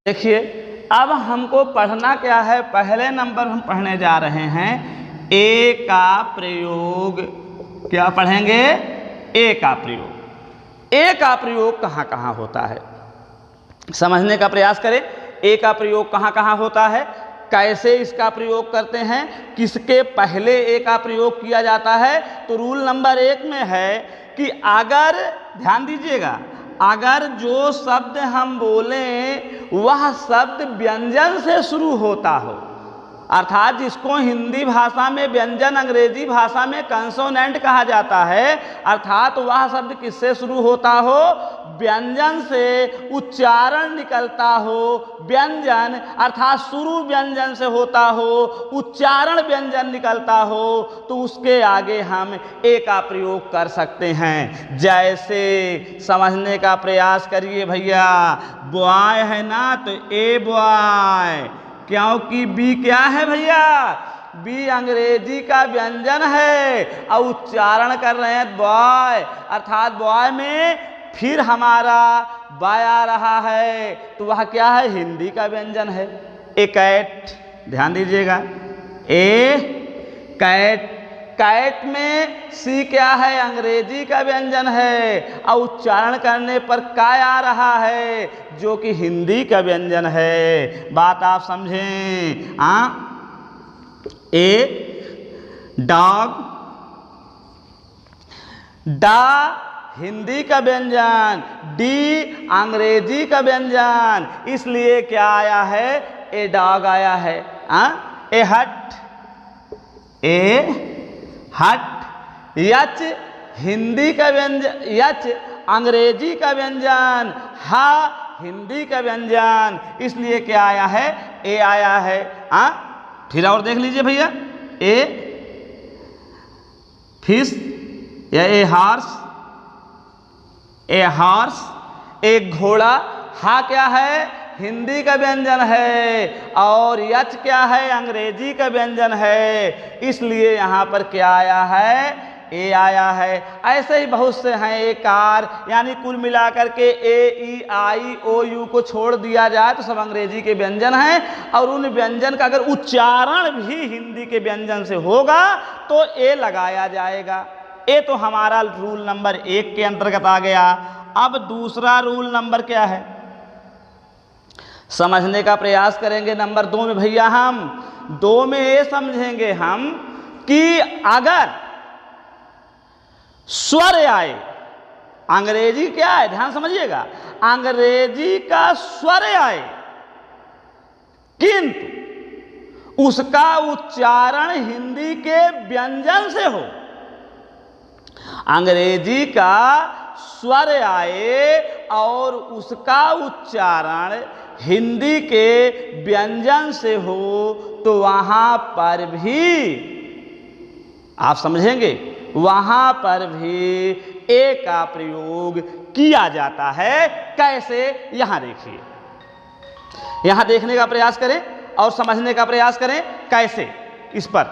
देखिए अब हमको पढ़ना क्या है। पहले नंबर हम पढ़ने जा रहे हैं ए का प्रयोग। क्या पढ़ेंगे? ए का प्रयोग। ए का प्रयोग कहाँ कहाँ होता है समझने का प्रयास करें। ए का प्रयोग कहाँ कहाँ होता है, कैसे इसका प्रयोग करते हैं, किसके पहले ए का प्रयोग किया जाता है। तो रूल नंबर 1 में है कि अगर, ध्यान दीजिएगा, अगर जो शब्द हम बोलें वह शब्द व्यंजन से शुरू होता हो, अर्थात जिसको हिंदी भाषा में व्यंजन, अंग्रेजी भाषा में कंसोनेंट कहा जाता है, अर्थात वह शब्द किससे शुरू होता हो, व्यंजन से उच्चारण निकलता हो। व्यंजन अर्थात शुरू व्यंजन से होता हो, उच्चारण व्यंजन निकलता हो, तो उसके आगे हम ए का प्रयोग कर सकते हैं। जैसे समझने का प्रयास करिए भैया, बॉय है ना तो ए बॉय, क्योंकि बी क्या है भैया, बी अंग्रेजी का व्यंजन है और उच्चारण कर रहे हैं बॉय, अर्थात बॉय में फिर हमारा बाय आ रहा है, तो वह क्या है, हिंदी का व्यंजन है। ए कैट, ध्यान दीजिएगा, ए कैट, कैट में सी क्या है, अंग्रेजी का व्यंजन है और उच्चारण करने पर काय आ रहा है जो कि हिंदी का व्यंजन है। बात आप समझें। ए डॉग, डा हिंदी का व्यंजन, डी अंग्रेजी का व्यंजन, इसलिए क्या आया है, ए डॉग आया है। ए हट, ए हट, यच हिंदी का व्यंजन, यच अंग्रेजी का व्यंजन, हा हिंदी का व्यंजन, इसलिए क्या आया है, ए आया है। फिर और देख लीजिए भैया, ए फिश या ए हॉर्स, ए हॉर्स, एक घोड़ा, हा क्या है, हिंदी का व्यंजन है और यच क्या है, अंग्रेजी का व्यंजन है, इसलिए यहाँ पर क्या आया है, ए आया है। ऐसे ही बहुत से हैं ए कार, यानी कुल मिलाकर के ए ई आई ओ यू को छोड़ दिया जाए तो सब अंग्रेजी के व्यंजन हैं और उन व्यंजन का अगर उच्चारण भी हिंदी के व्यंजन से होगा तो ए लगाया जाएगा। ए तो हमारा रूल नंबर 1 के अंतर्गत आ गया। अब दूसरा रूल नंबर क्या है समझने का प्रयास करेंगे। नंबर 2 में भैया हम 2 में ये समझेंगे हम कि अगर स्वर आए, अंग्रेजी क्या है, ध्यान समझिएगा, अंग्रेजी का स्वर आए किंतु उसका उच्चारण हिंदी के व्यंजन से हो, अंग्रेजी का स्वर आए और उसका उच्चारण हिंदी के व्यंजन से हो, तो वहां पर भी आप समझेंगे, वहां पर भी ए का प्रयोग किया जाता है। कैसे, यहां देखिए, यहां देखने का प्रयास करें और समझने का प्रयास करें कैसे। इस पर